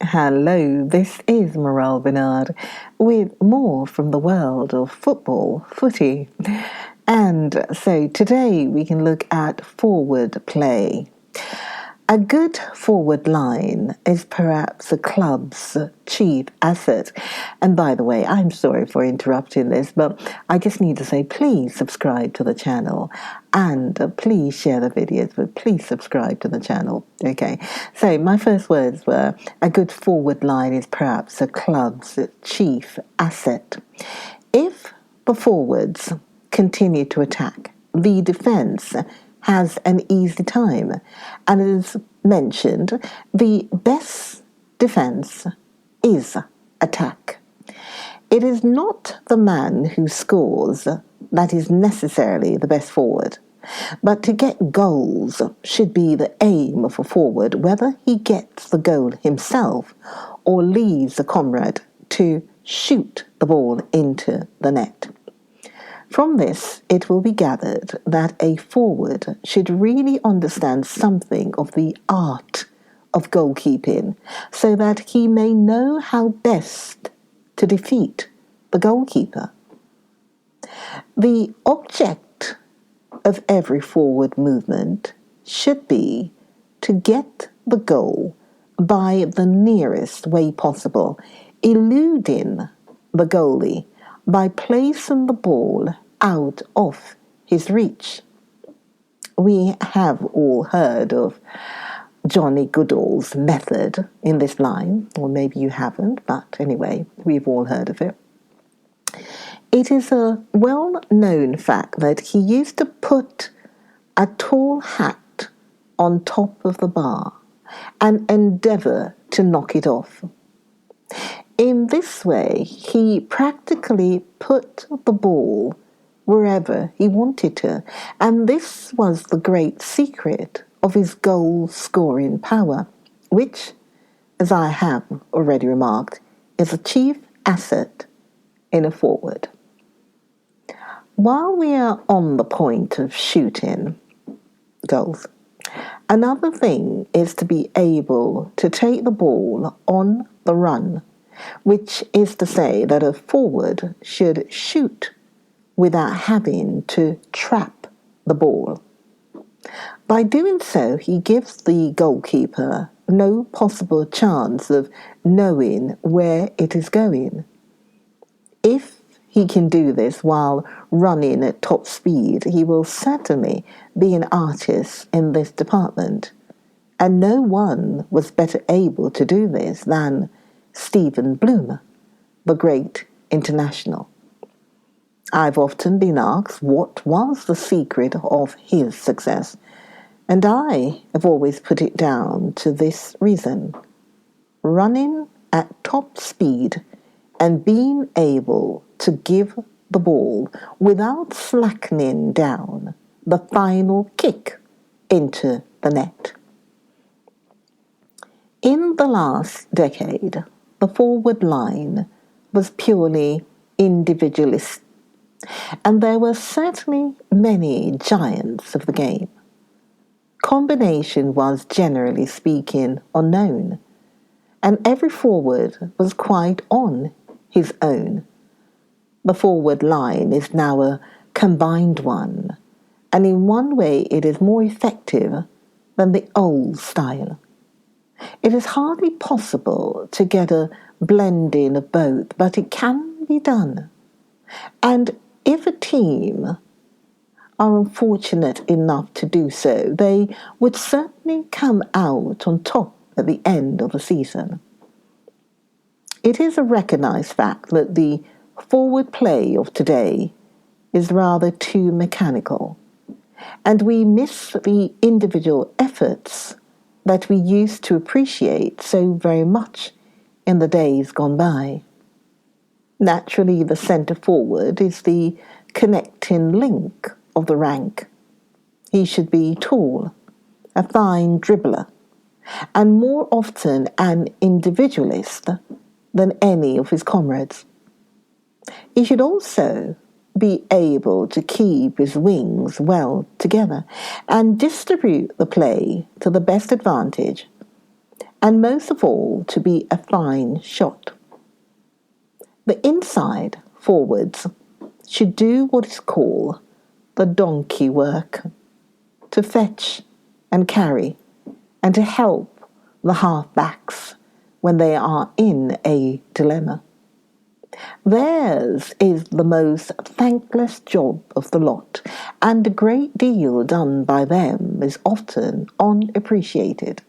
Hello, this is Morale Bernard with more from the world of football, footy. And so today we can look at forward play. A good forward line is perhaps a club's chief asset. And by the way, I'm sorry for interrupting this, but I just need to say please subscribe to the channel and please share the videos, but please subscribe to the channel. Okay, so my first words were a good forward line is perhaps a club's chief asset. If the forwards continue to attack, the defence has an easy time. And as mentioned, the best defence is attack. It is not the man who scores that is necessarily the best forward, but to get goals should be the aim of a forward, whether he gets the goal himself or leaves a comrade to shoot the ball into the net. From this, it will be gathered that a forward should really understand something of the art of goalkeeping so that he may know how best to defeat the goalkeeper. The object of every forward movement should be to get the goal by the nearest way possible, eluding the goalie by placing the ball out of his reach. We have all heard of Johnny Goodall's method in this line, or maybe you haven't, but anyway, we've all heard of it. It is a well-known fact that he used to put a tall hat on top of the bar and endeavour to knock it off. In this way, he practically put the ball wherever he wanted to, and this was the great secret of his goal-scoring power, which, as I have already remarked, is a chief asset in a forward. While we are on the point of shooting goals, another thing is to be able to take the ball on the run, which is to say that a forward should shoot without having to trap the ball. By doing so, he gives the goalkeeper no possible chance of knowing where it is going. If he can do this while running at top speed, he will certainly be an artist in this department. And no one was better able to do this than Stephen Bloom, the great international. I've often been asked what was the secret of his success, and I have always put it down to this reason: running at top speed and being able to give the ball without slackening down the final kick into the net. In the last decade, the forward line was purely individualist, and there were certainly many giants of the game. Combination was, generally speaking, unknown, and every forward was quite on his own. The forward line is now a combined one, and in one way it is more effective than the old style. It is hardly possible to get a blending of both, but it can be done. And if a team are unfortunate enough to do so, they would certainly come out on top at the end of the season. It is a recognized fact that the forward play of today is rather too mechanical, and we miss the individual efforts that we used to appreciate so very much in the days gone by. Naturally, the centre forward is the connecting link of the rank. He should be tall, a fine dribbler, and more often an individualist than any of his comrades. He should also be able to keep his wings well together and distribute the play to the best advantage, and most of all to be a fine shot. The inside forwards should do what is called the donkey work, to fetch and carry and to help the half-backs when they are in a dilemma. Theirs is the most thankless job of the lot, and a great deal done by them is often unappreciated.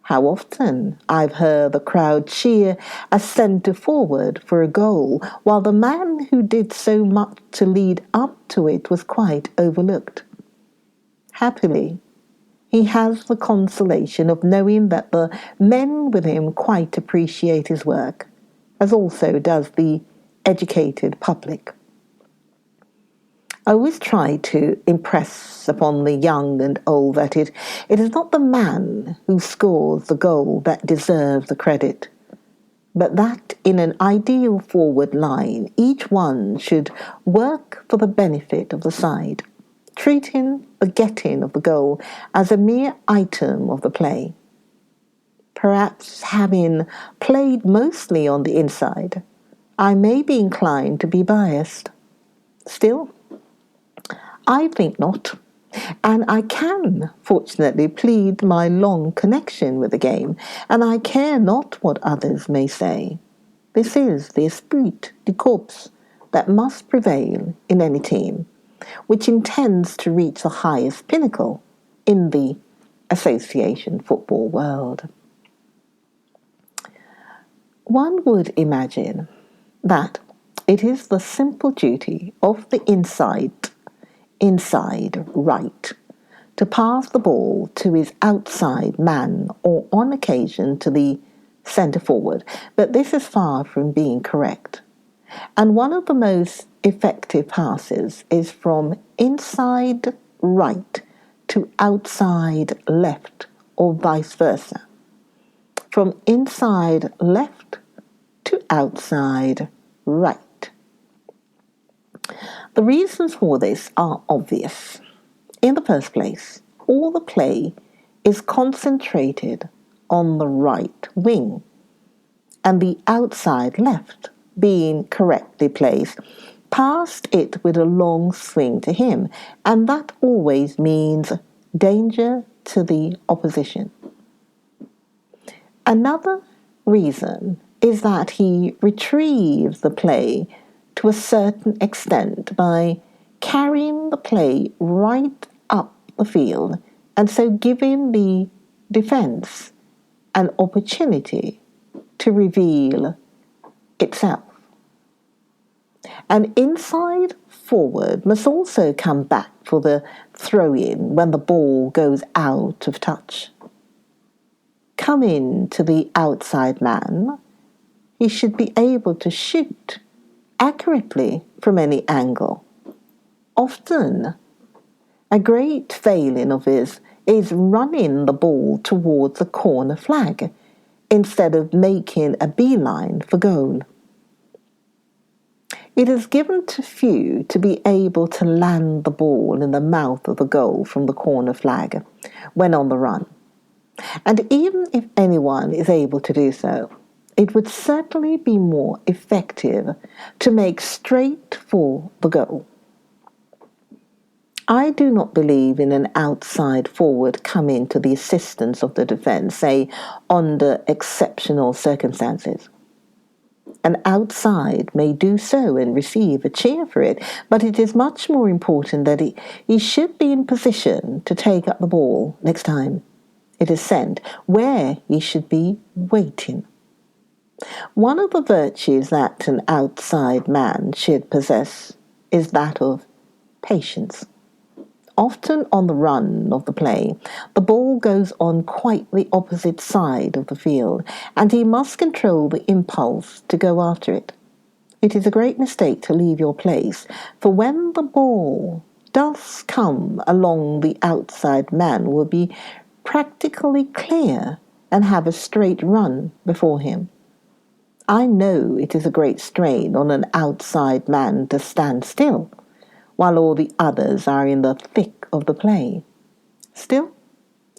How often I've heard the crowd cheer a centre forward for a goal, while the man who did so much to lead up to it was quite overlooked. Happily, he has the consolation of knowing that the men with him quite appreciate his work, as also does the educated public. I always try to impress upon the young and old that it is not the man who scores the goal that deserves the credit, but that in an ideal forward line each one should work for the benefit of the side, treating the getting of the goal as a mere item of the play. Perhaps having played mostly on the inside, I may be inclined to be biased. Still, I think not, and I can, fortunately, plead my long connection with the game, and I care not what others may say. This is the esprit de corps that must prevail in any team, which intends to reach the highest pinnacle in the association football world. One would imagine that it is the simple duty of the inside right to pass the ball to his outside man or on occasion to the centre forward, but this is far from being correct. And one of the most effective passes is from inside right to outside left or vice versa. From inside left to outside right. The reasons for this are obvious. In the first place, all the play is concentrated on the right wing, and the outside left, being correctly placed, passed it with a long swing to him, and that always means danger to the opposition. Another reason is that he retrieves the play to a certain extent by carrying the play right up the field and so giving the defence an opportunity to reveal itself. An inside forward must also come back for the throw-in when the ball goes out of touch. Coming to the outside man, he should be able to shoot accurately from any angle. Often, a great failing of his is running the ball towards the corner flag instead of making a beeline for goal. It is given to few to be able to land the ball in the mouth of the goal from the corner flag when on the run. And even if anyone is able to do so, it would certainly be more effective to make straight for the goal. I do not believe in an outside forward coming to the assistance of the defence, say, under exceptional circumstances. An outside may do so and receive a cheer for it, but it is much more important that he should be in position to take up the ball next time it is sent, where he should be waiting. One of the virtues that an outside man should possess is that of patience. Often on the run of the play, the ball goes on quite the opposite side of the field, and he must control the impulse to go after it. It is a great mistake to leave your place, for when the ball does come along, the outside man will be practically clear and have a straight run before him. I know it is a great strain on an outside man to stand still, while all the others are in the thick of the play. Still,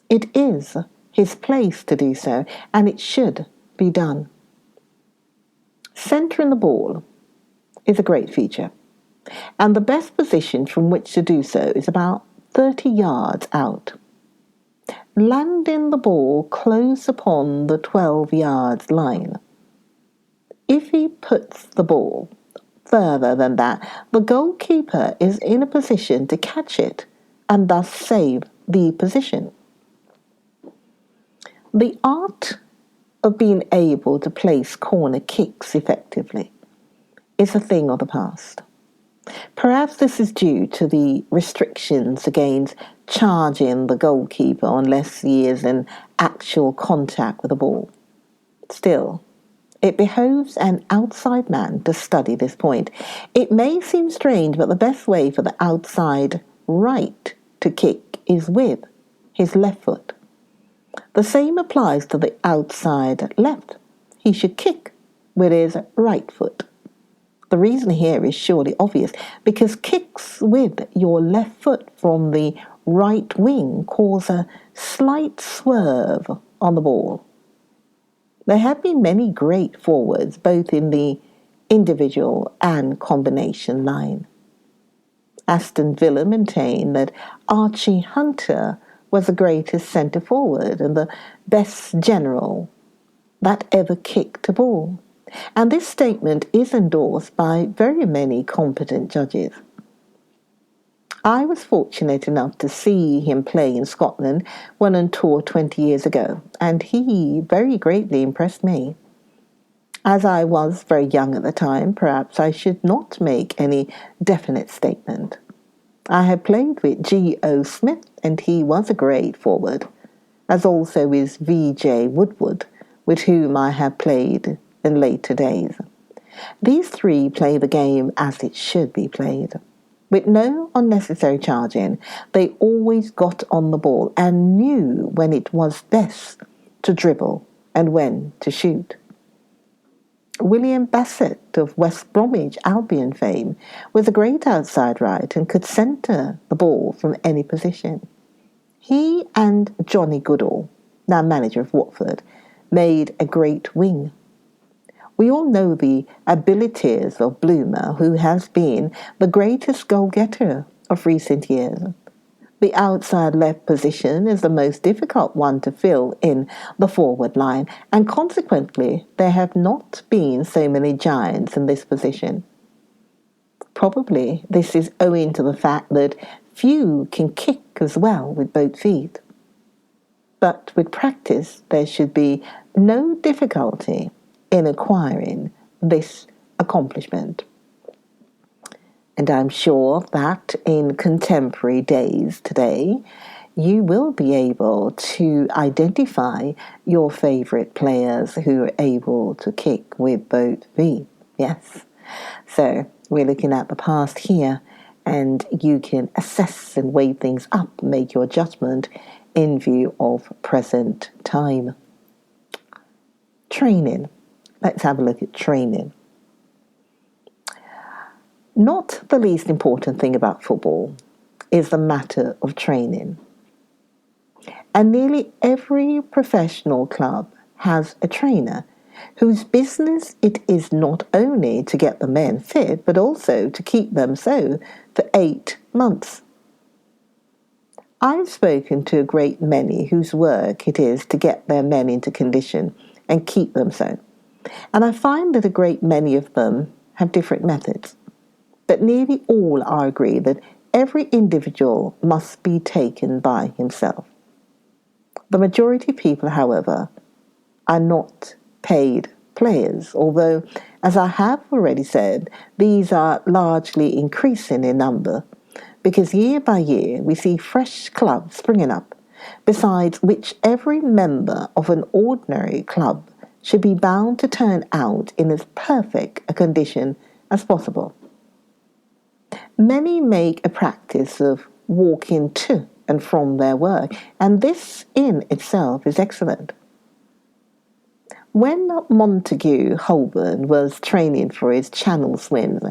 it is his place to do so, and it should be done. Centering the ball is a great feature, and the best position from which to do so is about 30 yards out. Landing the ball close upon the 12 yards line. If he puts the ball further than that, the goalkeeper is in a position to catch it and thus save the position. The art of being able to place corner kicks effectively is a thing of the past. Perhaps this is due to the restrictions against charging the goalkeeper unless he is in actual contact with the ball. Still, it behoves an outside man to study this point. It may seem strange, but the best way for the outside right to kick is with his left foot. The same applies to the outside left. He should kick with his right foot. The reason here is surely obvious, because kicks with your left foot from the right wing cause a slight swerve on the ball. There have been many great forwards, both in the individual and combination line. Aston Villa maintained that Archie Hunter was the greatest centre forward and the best general that ever kicked a ball. And this statement is endorsed by very many competent judges. I was fortunate enough to see him play in Scotland when on tour 20 years ago, and he very greatly impressed me. As I was very young at the time, perhaps I should not make any definite statement. I had played with G.O. Smith, and he was a great forward, as also is V.J. Woodward, with whom I have played in later days. These three play the game as it should be played. With no unnecessary charging, they always got on the ball and knew when it was best to dribble and when to shoot. William Bassett of West Bromwich Albion fame was a great outside right and could centre the ball from any position. He and Johnny Goodall, now manager of Watford, made a great wing. We all know the abilities of Bloomer, who has been the greatest goal-getter of recent years. The outside left position is the most difficult one to fill in the forward line, and consequently there have not been so many giants in this position. Probably this is owing to the fact that few can kick as well with both feet. But with practice there should be no difficulty in acquiring this accomplishment. And I'm sure that in contemporary days today, you will be able to identify your favourite players who are able to kick with both feet. Yes. So we're looking at the past here, and you can assess and weigh things up, make your judgment in view of present time. Training. Let's have a look at training. Not the least important thing about football is the matter of training. And nearly every professional club has a trainer whose business it is not only to get the men fit, but also to keep them so for 8 months. I've spoken to a great many whose work it is to get their men into condition and keep them so. And I find that a great many of them have different methods. But nearly all are agreed that every individual must be taken by himself. The majority of people, however, are not paid players, although, as I have already said, these are largely increasing in number, because year by year we see fresh clubs springing up, besides which every member of an ordinary club should be bound to turn out in as perfect a condition as possible. Many make a practice of walking to and from their work, and this in itself is excellent. When Montague Holborn was training for his Channel swims,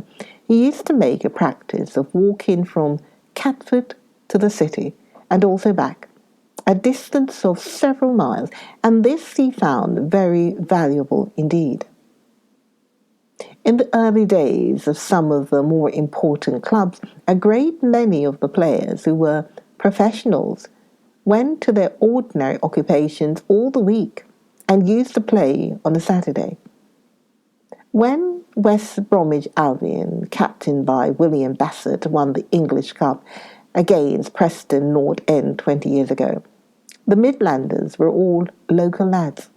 he used to make a practice of walking from Catford to the city and also back. a distance of several miles, and this he found very valuable indeed. In the early days of some of the more important clubs, a great many of the players who were professionals went to their ordinary occupations all the week and used to play on a Saturday. When West Bromwich Albion, captained by William Bassett, won the English Cup against Preston North End 20 years ago, the Midlanders were all local lads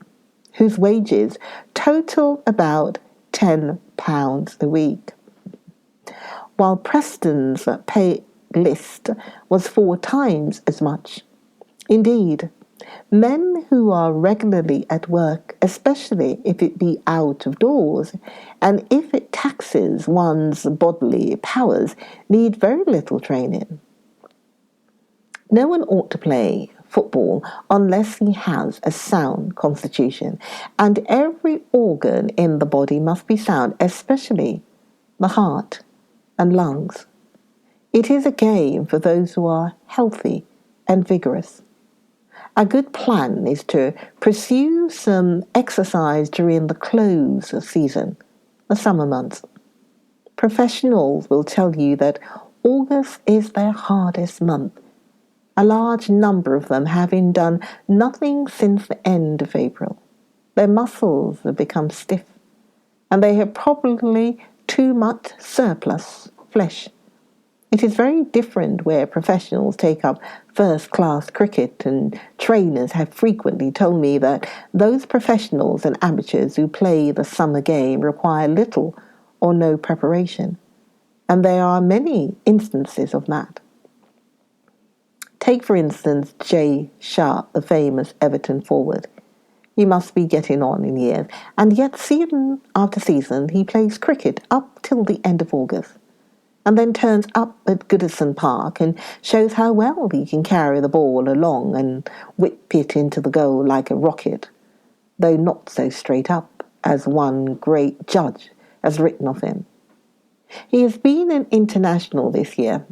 whose wages totaled about £10 a week, while Preston's pay list was 4 times as much. Indeed, men who are regularly at work, especially if it be out of doors, and if it taxes one's bodily powers, need very little training. No one ought to play football unless he has a sound constitution, and every organ in the body must be sound, especially the heart and lungs. It is a game for those who are healthy and vigorous. A good plan is to pursue some exercise during the close season, the summer months. Professionals will tell you that August is their hardest month, a large number of them having done nothing since the end of April. Their muscles have become stiff, and they have probably too much surplus flesh. It is very different where professionals take up first-class cricket, and trainers have frequently told me that those professionals and amateurs who play the summer game require little or no preparation, and there are many instances of that. Take, for instance, J. Sharp, the famous Everton forward. He must be getting on in years, and yet season after season he plays cricket up till the end of August, and then turns up at Goodison Park and shows how well he can carry the ball along and whip it into the goal like a rocket, though not so straight up as one great judge has written of him. He has been an international this year.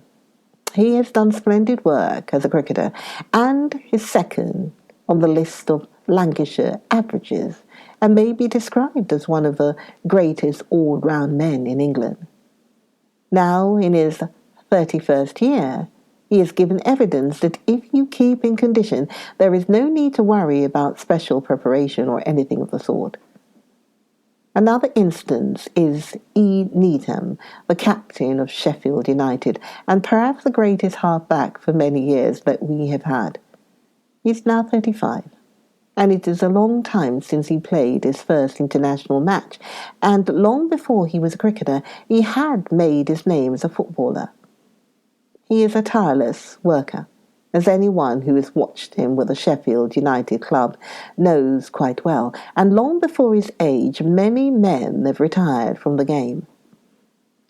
He has done splendid work as a cricketer, and is second on the list of Lancashire averages, and may be described as one of the greatest all-round men in England. Now, in his 31st year, he has given evidence that if you keep in condition, there is no need to worry about special preparation or anything of the sort. Another instance is E. Needham, the captain of Sheffield United, and perhaps the greatest half-back for many years that we have had. He is now 35. And it is a long time since he played his first international match, and long before he was a cricketer, he had made his name as a footballer. He is a tireless worker, as anyone who has watched him with the Sheffield United club knows quite well, and long before his age, many men have retired from the game.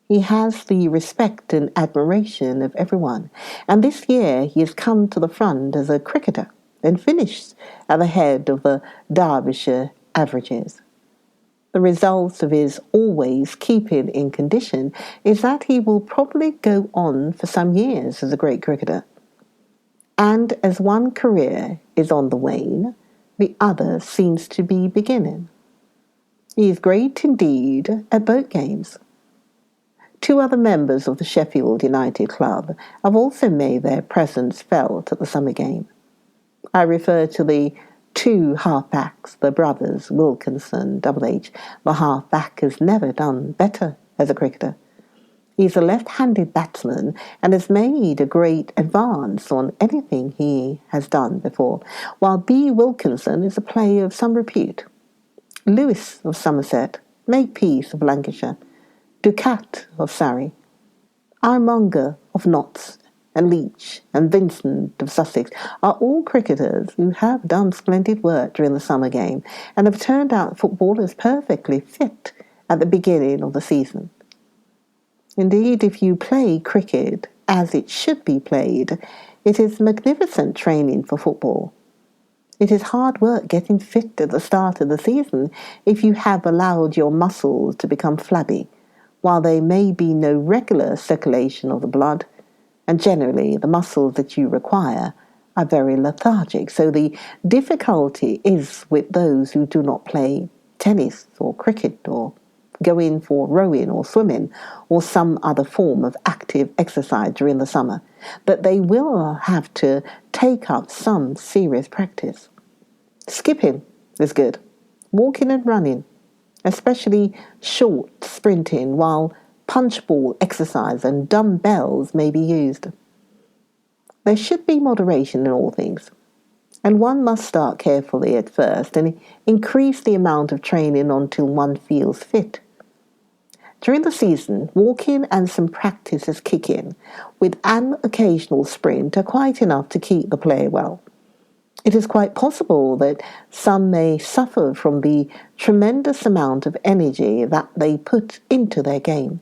He has the respect and admiration of everyone, and this year he has come to the front as a cricketer, and finished at the head of the Derbyshire averages. The result of his always keeping in condition is that he will probably go on for some years as a great cricketer. And as one career is on the wane, the other seems to be beginning. He is great indeed at both games. 2 other members of the Sheffield United club have also made their presence felt at the summer game. I refer to the 2 half-backs, the brothers Wilkinson, H. The half-back has never done better as a cricketer. He is a left-handed batsman and has made a great advance on anything he has done before, while B. Wilkinson is a player of some repute. Lewis of Somerset, Makepeace of Lancashire, Ducat of Surrey, Armonger of Notts, and Leach and Vincent of Sussex are all cricketers who have done splendid work during the summer game and have turned out footballers perfectly fit at the beginning of the season. Indeed, if you play cricket as it should be played, it is magnificent training for football. It is hard work getting fit at the start of the season if you have allowed your muscles to become flabby, while there may be no regular circulation of the blood, and generally the muscles that you require are very lethargic. So the difficulty is with those who do not play tennis or cricket or go in for rowing or swimming or some other form of active exercise during the summer, that they will have to take up some serious practice. Skipping is good. Walking and running, especially short sprinting, while punch ball exercise and dumbbells may be used. There should be moderation in all things, and one must start carefully at first and increase the amount of training until one feels fit. During the season, walking and some practice as kicking with an occasional sprint are quite enough to keep the player well. It is quite possible that some may suffer from the tremendous amount of energy that they put into their game.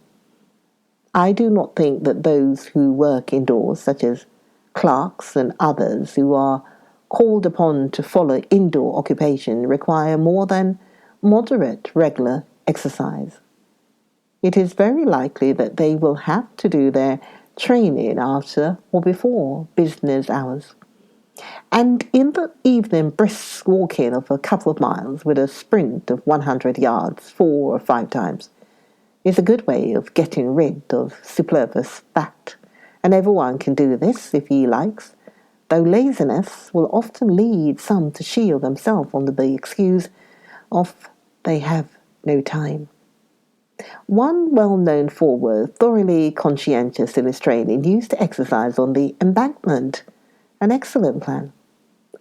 I do not think that those who work indoors, such as clerks and others who are called upon to follow indoor occupation, require more than moderate regular exercise. It is very likely that they will have to do their training after or before business hours. And in the evening, brisk walking of a couple of miles with a sprint of 100 yards 4 or 5 times is a good way of getting rid of superfluous fat. And everyone can do this if he likes, though laziness will often lead some to shield themselves under the excuse of they have no time. One well-known forward, thoroughly conscientious in his training, used to exercise on the embankment. An excellent plan.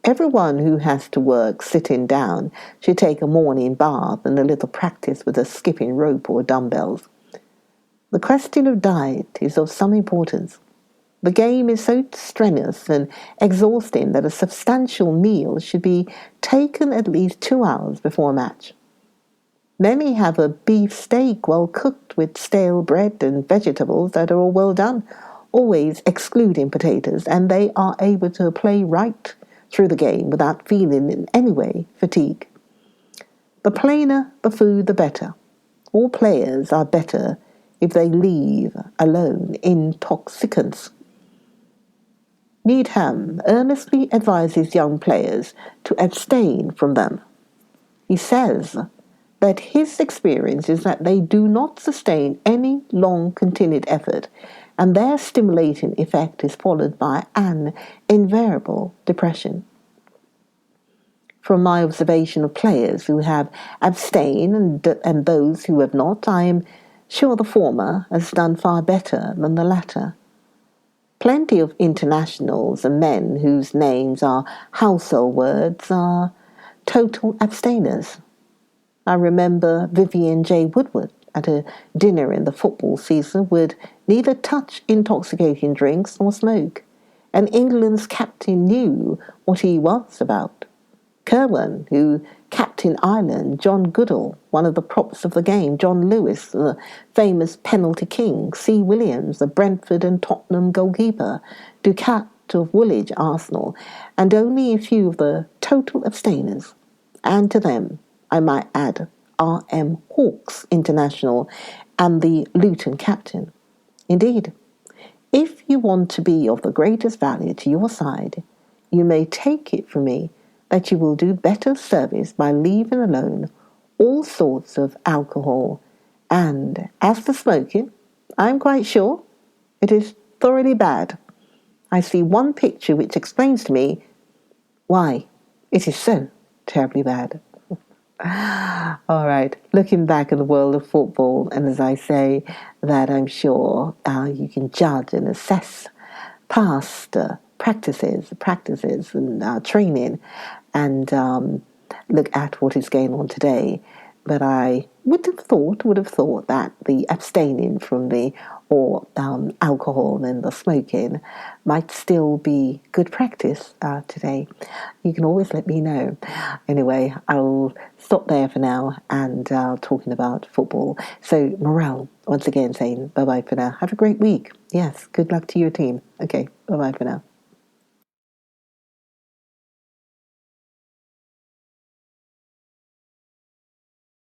Everyone who has to work sitting down should take a morning bath and a little practice with a skipping rope or dumbbells. The question of diet is of some importance. The game is so strenuous and exhausting that a substantial meal should be taken at least 2 hours before a match. Many have a beef steak well cooked with stale bread and vegetables that are all well done, always excluding potatoes, and they are able to play right through the game without feeling in any way fatigue. The plainer the food, the better. All players are better if they leave alone intoxicants. Needham earnestly advises young players to abstain from them. He says that his experience is that they do not sustain any long continued effort, and their stimulating effect is followed by an invariable depression. From my observation of players who have abstained and those who have not, I am sure the former has done far better than the latter. Plenty of internationals and men whose names are household words are total abstainers. I remember Vivian J. Woodward at a dinner in the football season would neither touch intoxicating drinks nor smoke, and England's captain knew what he was about. Kerwin, who captained Ireland, John Goodall, one of the props of the game, John Lewis, the famous penalty king, C. Williams, the Brentford and Tottenham goalkeeper, Ducat of Woolwich, Arsenal, and only a few of the total abstainers. And to them, I might add, R.M. Hawkes, international, and the Luton captain. Indeed, if you want to be of the greatest value to your side, you may take it from me that you will do better service by leaving alone all sorts of alcohol. And as for smoking, I am quite sure it is thoroughly bad. I see one picture which explains to me why it is so terribly bad. All right, looking back at the world of football, and as I say, that I'm sure you can judge and assess past practices and training, and look at what is going on today. But I would have thought that the abstaining from the alcohol and the smoking might still be good practice today. You can always let me know. Anyway, I'll stop there for now and talking about football. So, Morel, once again saying bye-bye for now. Have a great week. Yes, good luck to your team. Okay, bye-bye for now.